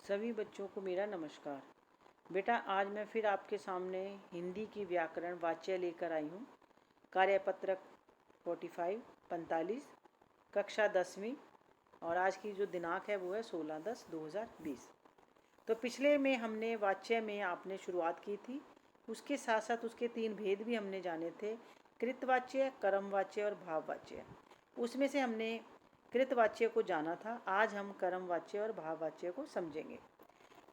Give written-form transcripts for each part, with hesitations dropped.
सभी बच्चों को मेरा नमस्कार। बेटा, आज मैं फिर आपके सामने हिंदी की व्याकरण वाच्य लेकर आई हूँ। कार्यपत्रक 45 कक्षा 10वीं, और आज की जो दिनांक है वो है 16/10/2020। तो पिछले में हमने वाच्य में आपने शुरुआत की थी, उसके साथ साथ उसके 3 भेद भी हमने जाने थे, कृतवाच्य, कर्मवाच्य और भाववाच्य। उसमें से हमने कृतवाच्य को जाना था। आज हम कर्मवाच्य और भाववाच्य को समझेंगे।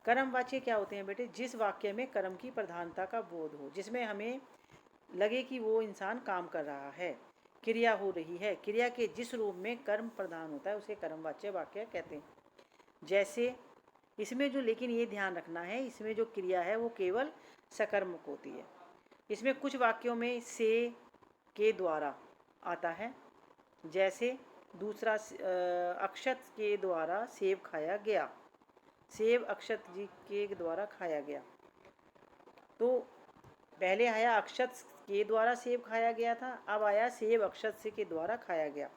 कर्मवाच्य क्या होते हैं बेटे? जिस वाक्य में कर्म की प्रधानता का बोध हो, जिसमें हमें लगे कि वो इंसान काम कर रहा है, क्रिया हो रही है, क्रिया के जिस रूप में कर्म प्रधान होता है उसे कर्मवाच्य वाक्य कहते हैं। जैसे इसमें जो, लेकिन ये ध्यान रखना है, इसमें जो क्रिया है वो केवल सकर्मक होती है। इसमें कुछ वाक्यों में से के द्वारा आता है। जैसे दूसरा, अक्षत के द्वारा सेब खाया गया, सेब अक्षत जी के द्वारा खाया गया। तो पहले आया अक्षत के द्वारा सेब खाया गया था, अब आया सेब अक्षत से के द्वारा खाया गया।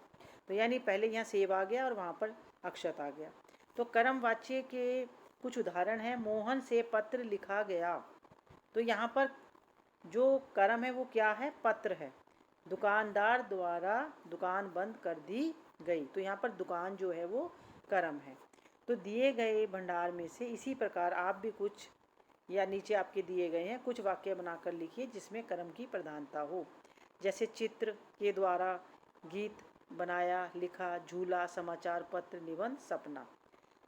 तो यानी पहले यहाँ सेब आ गया और वहाँ पर अक्षत आ गया। तो कर्मवाच्य के कुछ उदाहरण हैं। मोहन से पत्र लिखा गया, तो यहाँ पर जो कर्म है वो क्या है? पत्र है। दुकानदार द्वारा दुकान बंद कर दी गई, तो यहाँ पर दुकान जो है वो कर्म है। तो दिए गए भंडार में से इसी प्रकार आप भी कुछ, या नीचे आपके दिए गए हैं, कुछ वाक्य बनाकर लिखिए जिसमें कर्म की प्रधानता हो। जैसे चित्र के द्वारा गीत बनाया, लिखा, झूला, समाचार पत्र, निबंध, सपना।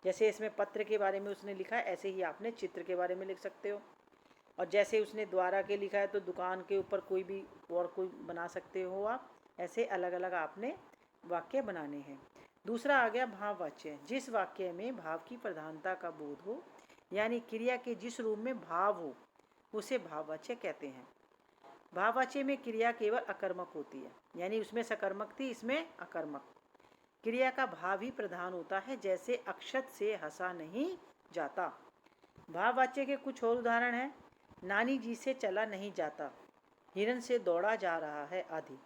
जैसे इसमें पत्र के बारे में उसने लिखा है, ऐसे ही आपने चित्र के बारे में लिख सकते हो। और जैसे उसने द्वारा के लिखा है तो दुकान के ऊपर कोई भी और कोई बना सकते हो आप। ऐसे अलग अलग आपने वाक्य बनाने हैं। दूसरा आ गया भाववाच्य। जिस वाक्य में भाव की प्रधानता का बोध हो, यानी क्रिया के जिस रूप में भाव हो, उसे भाववाच्य कहते हैं। भाववाच्य में क्रिया केवल अकर्मक होती है, यानी उसमें सकर्मक थी, इसमें अकर्मक। क्रिया का भाव ही प्रधान होता है, जैसे अक्षत से हंसा नहीं जाता। भाववाच्य के कुछ और उदाहरण हैं। नानी जी से चला नहीं जाता, हिरन से दौड़ा जा रहा है आदि।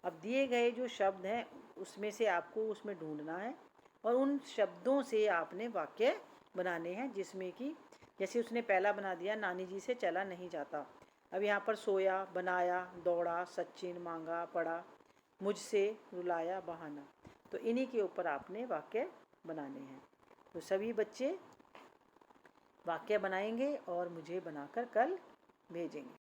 अब दिए गए जो शब्द हैं उसमें से आपको उसमें ढूंढना है और उन शब्दों से आपने वाक्य बनाने हैं, जिसमें कि जैसे उसने पहला बना दिया, नानी जी से चला नहीं जाता। अब यहाँ पर सोया, बनाया, दौड़ा, सचिन, मांगा, पड़ा, मुझसे, रुलाया, बहाना। तो इन्हीं के ऊपर आपने वाक्य बनाने हैं। तो सभी बच्चे वाक्य बनाएंगे और मुझे बनाकर कल भेजेंगे।